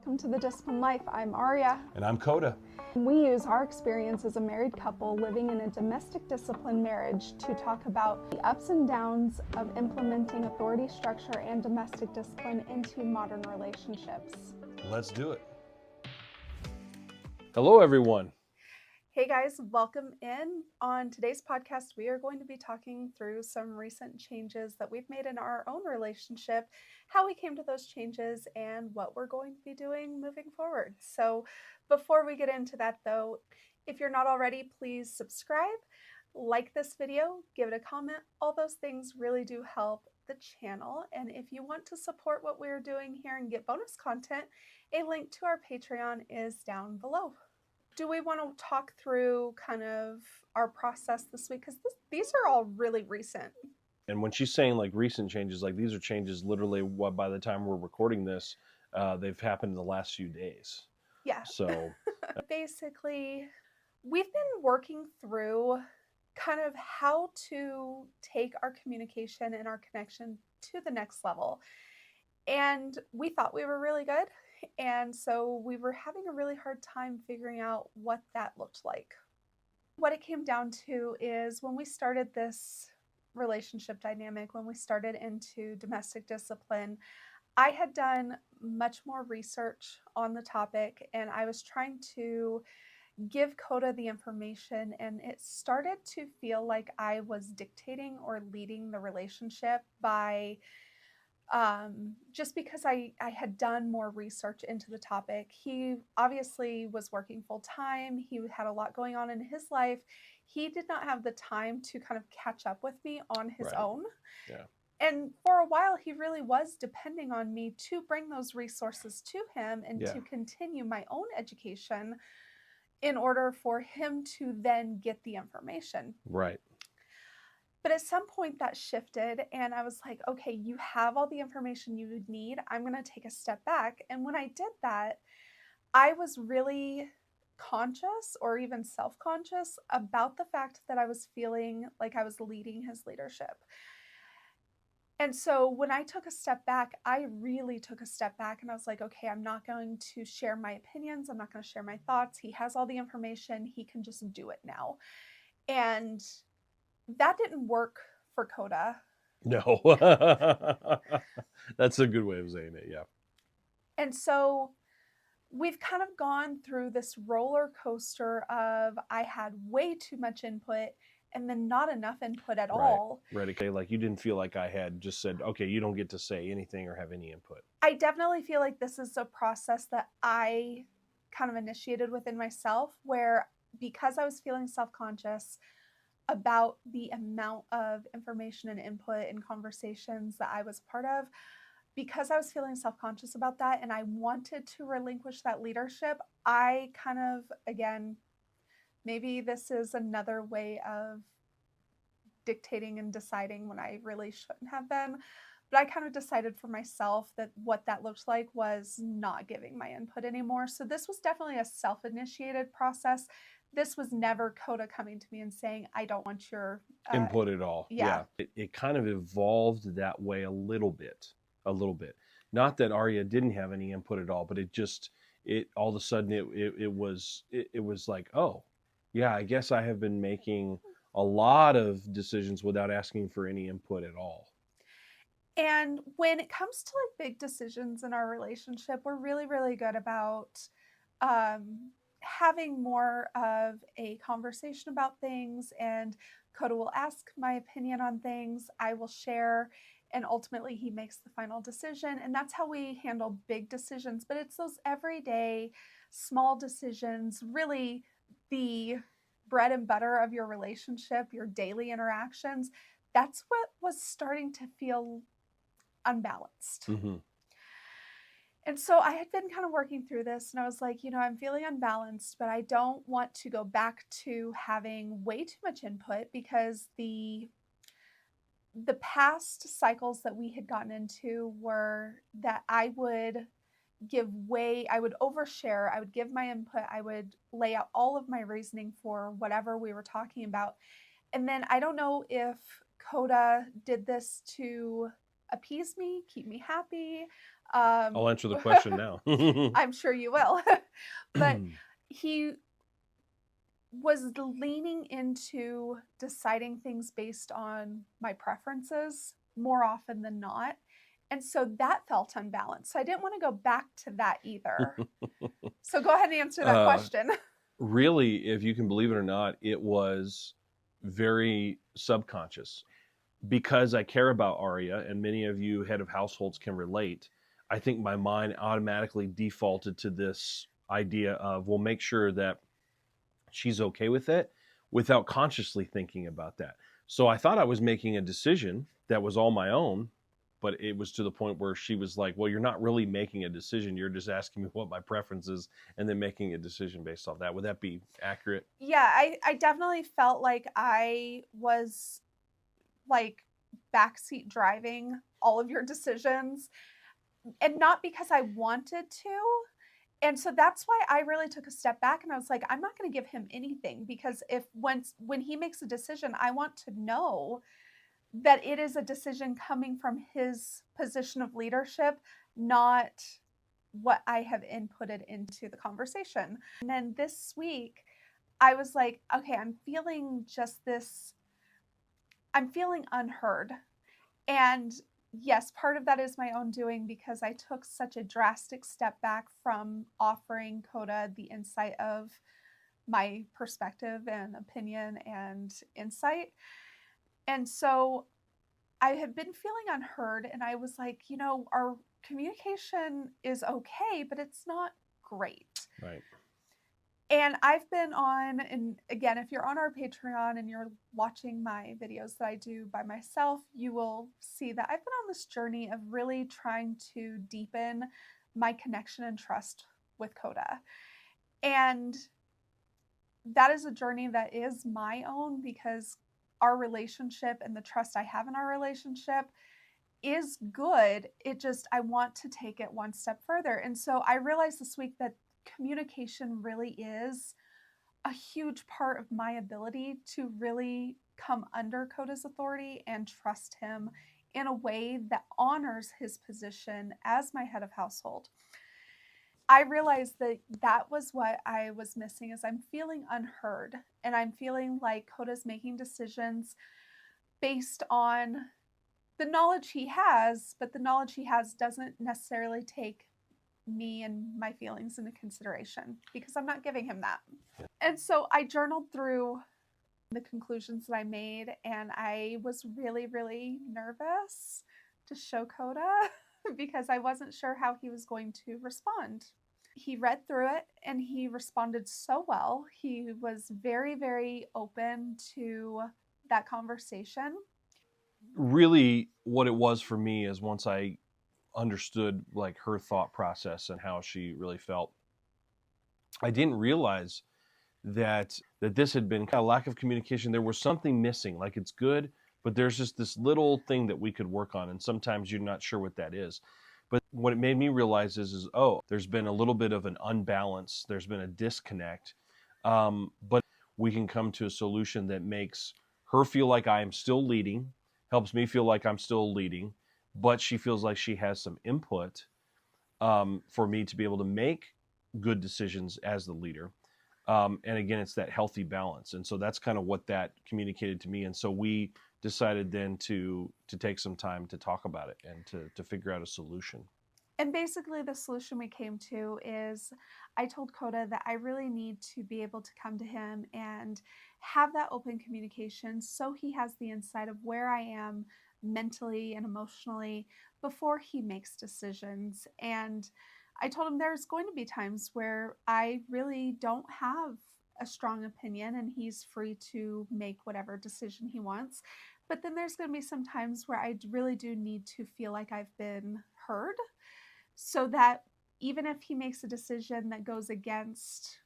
Welcome to The Disciplined Life. I'm Aria. And I'm Coda. We use our experience as a married couple living in a domestic discipline marriage to talk about the ups and downs of implementing authority structure and domestic discipline into modern relationships. Let's do it. Hello, everyone. Hey guys, welcome in. On today's podcast, we are going to be talking through some recent changes that we've made in our own relationship, how we came to those changes, and what we're going to be doing moving forward. So before we get into that though, if you're not already, please subscribe, like this video, give it a comment. All those things really do help the channel. And if you want to support what we're doing here and get bonus content, a link to our Patreon is down below. Do we want to talk through kind of our process this week? Because these are all really recent. And when she's saying like recent changes, like these are changes literally what by the time we're recording this, they've happened in the last few days. Yeah. So basically, we've been working through kind of how to take our communication and our connection to the next level. And we thought we were really good. And so we were having a really hard time figuring out what that looked like. What it came down to is when we started this relationship dynamic, when we started into domestic discipline, I had done much more research on the topic and I was trying to give Coda the information, and it started to feel like I was dictating or leading the relationship by just because I had done more research into the topic. He obviously was working full time. He had a lot going on in his life. He did not have the time to kind of catch up with me on his own. Yeah. And for a while, he really was depending on me to bring those resources to him and to continue my own education in order for him to then get the information. Right. But at some point that shifted and I was like, okay, you have all the information you would need. I'm going to take a step back. And when I did that, I was really conscious or even self-conscious about the fact that I was feeling like I was leading his leadership. And so when I took a step back, I really took a step back and I was like, okay, I'm not going to share my opinions. I'm not going to share my thoughts. He has all the information. He can just do it now. And that didn't work for Coda. No. That's a good way of saying it, yeah. And so we've kind of gone through this roller coaster of I had way too much input and then not enough input at all. Right. Okay, like you didn't feel like I had just said, okay, you don't get to say anything or have any input. I definitely feel like this is a process that I kind of initiated within myself where because I was feeling self-conscious about the amount of information and input and conversations that I was a part of, because I was feeling self-conscious about that and I wanted to relinquish that leadership, I kind of, again, maybe this is another way of dictating and deciding when I really shouldn't have been, but I kind of decided for myself that what that looked like was not giving my input anymore. So this was definitely a self-initiated process. This was never Coda coming to me and saying, I don't want your input at all. Yeah. It kind of evolved that way a little bit. Not that Arya didn't have any input at all, but it all of a sudden it was like, oh, yeah, I guess I have been making a lot of decisions without asking for any input at all. And when it comes to like big decisions in our relationship, we're really, really good about having more of a conversation about things, and Coda will ask my opinion on things. I will share, and ultimately he makes the final decision. And that's how we handle big decisions. But it's those everyday small decisions, really the bread and butter of your relationship, your daily interactions. That's what was starting to feel unbalanced. Mm-hmm. And so I had been kind of working through this and I was like, I'm feeling unbalanced, but I don't want to go back to having way too much input because the past cycles that we had gotten into were that I would overshare, I would give my input, I would lay out all of my reasoning for whatever we were talking about. And then I don't know if Coda did this to appease me, keep me happy, Um, I'll answer the question now. I'm sure you will. But he was leaning into deciding things based on my preferences more often than not. And so that felt unbalanced. So I didn't want to go back to that either. So go ahead and answer that uh, question. Really, if you can believe it or not, it was very subconscious because I care about Aria, and many of you head of households can relate. I think my mind automatically defaulted to this idea of, well, make sure that she's okay with it without consciously thinking about that. So I thought I was making a decision that was all my own, but it was to the point where she was like, well, you're not really making a decision. You're just asking me what my preference is and then making a decision based off that. Would that be accurate? Yeah, I definitely felt like I was like backseat driving all of your decisions, and not because I wanted to. And so that's why I really took a step back and I was like, I'm not going to give him anything, because if when he makes a decision, I want to know that it is a decision coming from his position of leadership, not what I have inputted into the conversation. And then this week, I was like, okay, I'm feeling unheard. And yes, part of that is my own doing because I took such a drastic step back from offering Coda the insight of my perspective and opinion and insight. And so I had been feeling unheard, and I was like, our communication is okay, but it's not great. Right. And I've been on, and again, if you're on our Patreon and you're watching my videos that I do by myself, you will see that I've been on this journey of really trying to deepen my connection and trust with Coda. And that is a journey that is my own, because our relationship and the trust I have in our relationship is good. I want to take it one step further. And so I realized this week that communication really is a huge part of my ability to really come under Coda's authority and trust him in a way that honors his position as my head of household. I realized that that was what I was missing, is I'm feeling unheard, and I'm feeling like Coda's making decisions based on the knowledge he has, but the knowledge he has doesn't necessarily take me and my feelings into consideration because I'm not giving him that. And so I journaled through the conclusions that I made, and I was really, really nervous to show Coda because I wasn't sure how he was going to respond. He read through it and he responded so well. He was very, very open to that conversation. Really, what it was for me is once I understood like her thought process and how she really felt, I didn't realize that this had been kind of lack of communication. There was something missing. Like, it's good, but there's just this little thing that we could work on, and sometimes you're not sure what that is. But what it made me realize is oh, there's been a little bit of an unbalance. There's been a disconnect, but we can come to a solution that makes her feel like I am still leading, helps me feel like I'm still leading, but she feels like she has some input for me to be able to make good decisions as the leader. And again, it's that healthy balance. And so that's kind of what that communicated to me. And so we decided then to take some time to talk about it and to figure out a solution. And basically, the solution we came to is I told Coda that I really need to be able to come to him and have that open communication so he has the insight of where I am mentally and emotionally before he makes decisions. And I told him there's going to be times where I really don't have a strong opinion and he's free to make whatever decision he wants. But then there's going to be some times where I really do need to feel like I've been heard, so that even if he makes a decision that goes against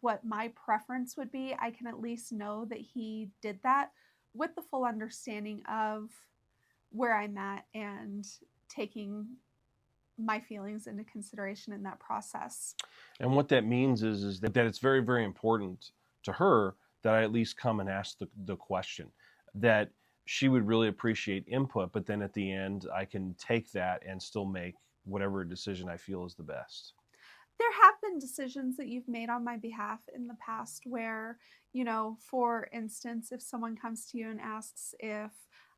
what my preference would be, I can at least know that he did that with the full understanding of where I'm at and taking my feelings into consideration in that process. And what that means is that it's very, very important to her that I at least come and ask the question, that she would really appreciate input, but then at the end, I can take that and still make whatever decision I feel is the best. There have been decisions that you've made on my behalf in the past where, for instance, if someone comes to you and asks if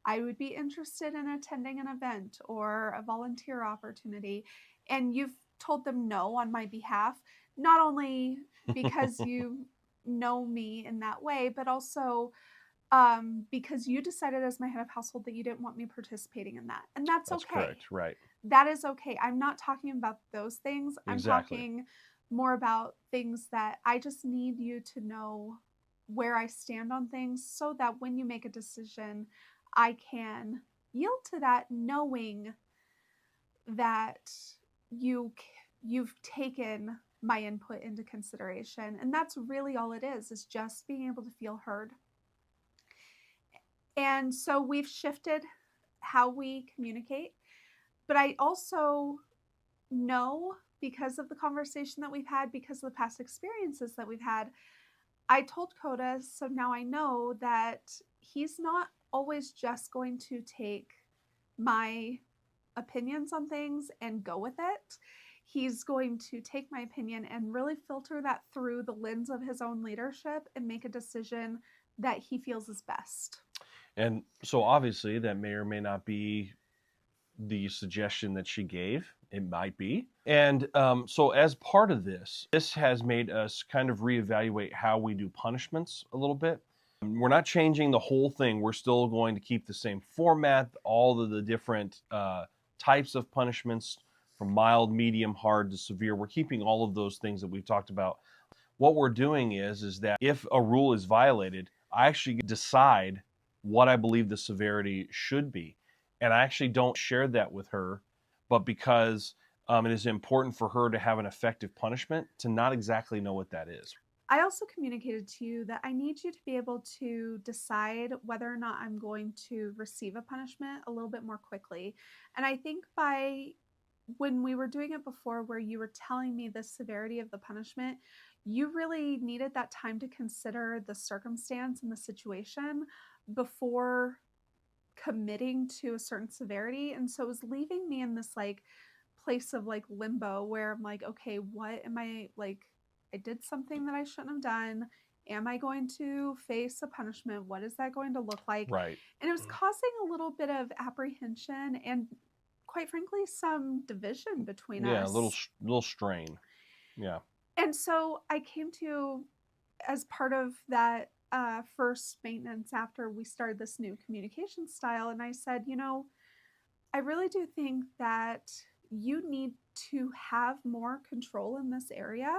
I would be interested in attending an event or a volunteer opportunity, and you've told them no on my behalf, not only because you know me in that way, but also because you decided as my head of household that you didn't want me participating in that. And that's That's okay. correct. Right. That is okay. I'm not talking about those things. I'm Exactly. talking more about things that I just need you to know where I stand on things so that when you make a decision, I can yield to that knowing that you've taken my input into consideration. And that's really all it is just being able to feel heard. And so we've shifted how we communicate, but I also know because of the conversation that we've had, because of the past experiences that we've had, I told Coda, so now I know that he's not always just going to take my opinions on things and go with it. He's going to take my opinion and really filter that through the lens of his own leadership and make a decision that he feels is best. And so obviously that may or may not be the suggestion that she gave. It might be. And so as part of this has made us kind of reevaluate how we do punishments a little bit. We're not changing the whole thing. We're still going to keep the same format, all of the different types of punishments from mild, medium, hard to severe. We're keeping all of those things that we've talked about. What we're doing is that if a rule is violated, I actually decide what I believe the severity should be. And I actually don't share that with her, but because it is important for her to have an effective punishment, to not exactly know what that is. I also communicated to you that I need you to be able to decide whether or not I'm going to receive a punishment a little bit more quickly. And I think by when we were doing it before, where you were telling me the severity of the punishment, you really needed that time to consider the circumstance and the situation before committing to a certain severity. And so it was leaving me in this like place of like limbo where I'm like, okay, what am I like? I did something that I shouldn't have done. Am I going to face a punishment? What is that going to look like? Right. And it was causing a little bit of apprehension and, quite frankly, some division between Yeah, a us. little strain. Yeah. And so I came to, as part of that first maintenance after we started this new communication style, and I said, I really do think that you need to have more control in this area.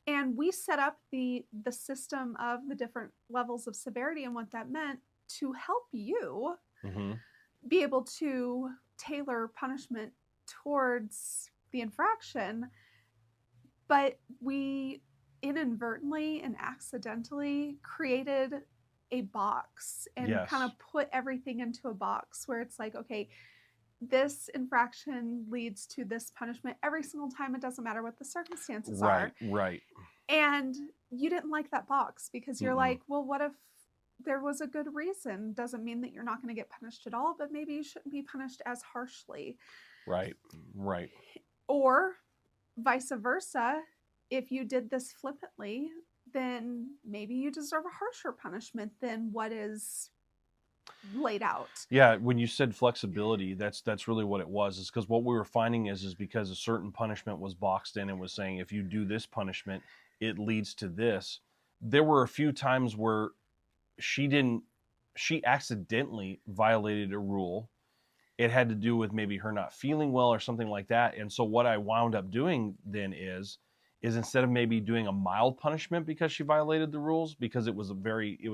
And we set up the system of the different levels of severity and what that meant to help you Mm-hmm. be able to tailor punishment towards the infraction. But we inadvertently and accidentally created a box and kind Yes. of put everything into a box where it's like, okay, this infraction leads to this punishment every single time. It doesn't matter what the circumstances Right. are. Right. And you didn't like that box because you're Mm-mm. like, well, what if there was a good reason? Doesn't mean that you're not going to get punished at all, but maybe you shouldn't be punished as harshly. Right. Right. Or vice versa, if you did this flippantly, then maybe you deserve a harsher punishment than what is laid out. Yeah, when you said flexibility, that's really what it was. Is because what we were finding is because a certain punishment was boxed in and was saying if you do this punishment, it leads to this. There were a few times where she didn't, she accidentally violated a rule. It had to do with maybe her not feeling well or something like that. And so what I wound up doing then is instead of maybe doing a mild punishment because she violated the rules, because it was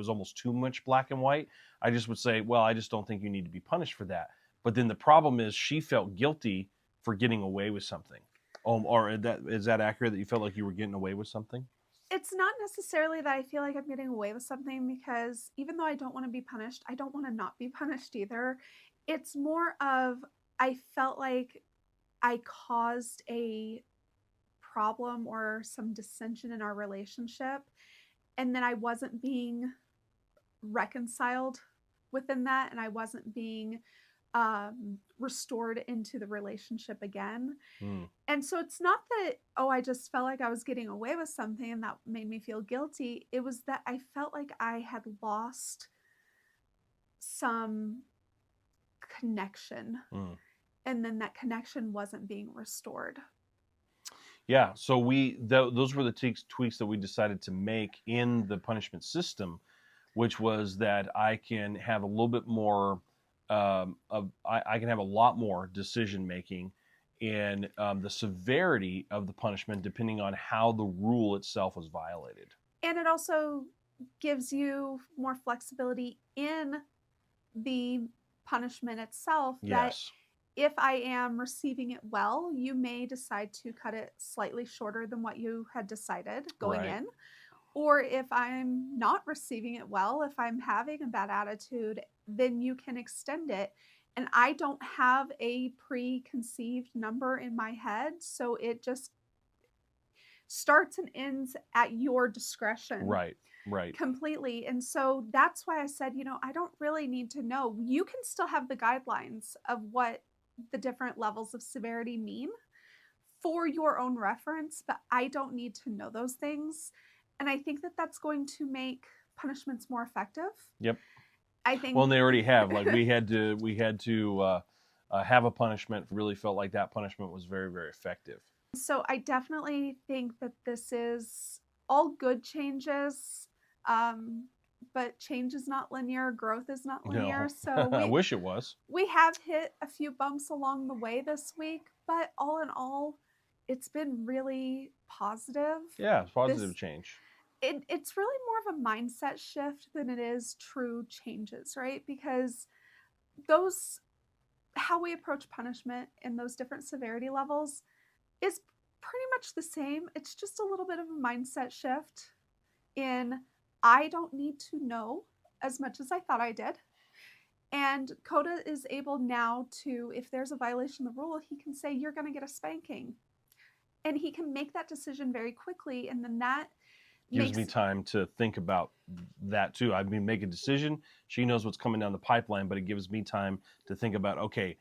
almost too much black and white, I just would say, well, I just don't think you need to be punished for that. But then the problem is she felt guilty for getting away with something. Or is that accurate, that you felt like you were getting away with something? It's not necessarily that I feel like I'm getting away with something because even though I don't want to be punished, I don't want to not be punished either. It's more of I felt like I caused a problem or some dissension in our relationship, and then I wasn't being reconciled within that, and I wasn't being restored into the relationship again. Mm. And so it's not that, oh, I just felt like I was getting away with something and that made me feel guilty. It was that I felt like I had lost some connection, Mm. and then that connection wasn't being restored. Yeah, so those were the tweaks that we decided to make in the punishment system, which was that I can have a little bit more I can have a lot more decision making in the severity of the punishment depending on how the rule itself was violated. And it also gives you more flexibility in the punishment itself, that Yes, if I am receiving it well, you may decide to cut it slightly shorter than what you had decided going right, in. Or if I'm not receiving it well, if I'm having a bad attitude, then you can extend it. And I don't have a preconceived number in my head. So it just starts and ends at your discretion right, right. completely. And so that's why I said, I don't really need to know. You can still have the guidelines of what the different levels of severity mean for your own reference, but I don't need to know those things. And I think that that's going to make punishments more effective. Yep. I Well, think and they already have. Like we had to have a punishment. Really felt like that punishment was very, very effective. so. I definitely think that this is all good changes. Um, but change is not linear, growth is not linear. No, So I we wish it was. we have hit a few bumps along the way this week, but all in all, it's been really positive. Yeah, it's positive This change. it's really more of a mindset shift than it is true changes, right? Because those how we approach punishment in those different severity levels is pretty much the same. It's just a little bit of a mindset shift in, I don't need to know as much as I thought I did. And Coda is able now to, if there's a violation of the rule, he can say, you're going to get a spanking. And he can make that decision very quickly. And then that Gives me makes, time to think about that too. I mean, make a decision. She knows what's coming down the pipeline, but it gives me time to think about, okay,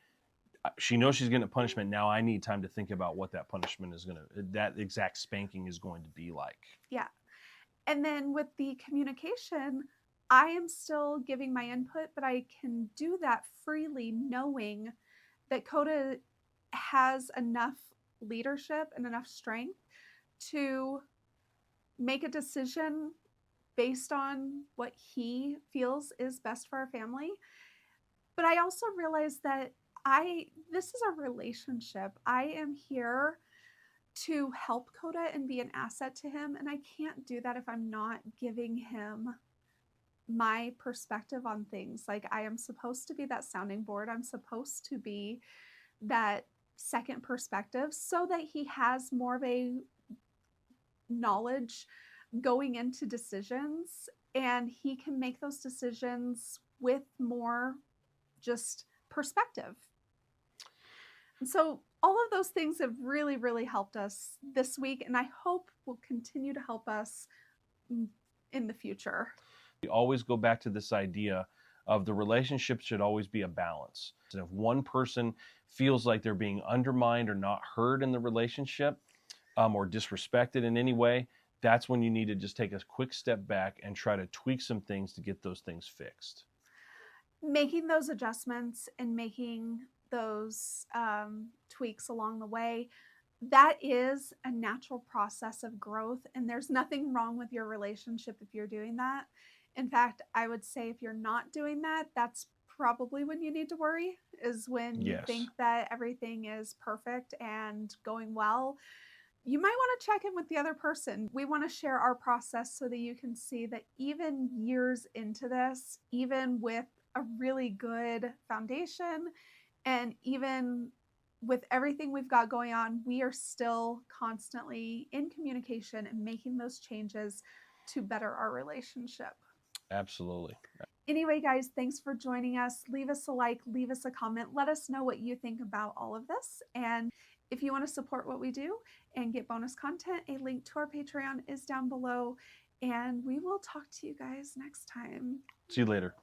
she knows she's getting a punishment. Now I need time to think about what that punishment is that exact spanking is going to be like. yeah. And then with the communication, I am still giving my input, but I can do that freely, knowing that Coda has enough leadership and enough strength to make a decision based on what he feels is best for our family. But I also realize that this is a relationship. I am here to help Coda and be an asset to him, and I can't do that if I'm not giving him my perspective on things. Like, I am supposed to be that sounding board. I'm supposed to be that second perspective so that he has more of a knowledge going into decisions, and he can make those decisions with more just perspective. And so all of those things have really, really helped us this week, and I hope will continue to help us in the future. We always go back to this idea of the relationship should always be a balance. And if one person feels like they're being undermined or not heard in the relationship, or disrespected in any way, that's when you need to just take a quick step back and try to tweak some things to get those things fixed. Making those adjustments and making those tweaks along the way, that is a natural process of growth. And there's nothing wrong with your relationship if you're doing that. In fact, I would say if you're not doing that, that's probably when you need to worry, is when you Yes, think that everything is perfect and going well. You might want to check in with the other person. We want to share our process so that you can see that even years into this, even with a really good foundation, and even with everything we've got going on, we are still constantly in communication and making those changes to better our relationship. absolutely. Anyway, guys, thanks for joining us. Leave us a like, leave us a comment. Let us know what you think about all of this. And if you want to support what we do and get bonus content, a link to our Patreon is down below. And we will talk to you guys next time. See you later.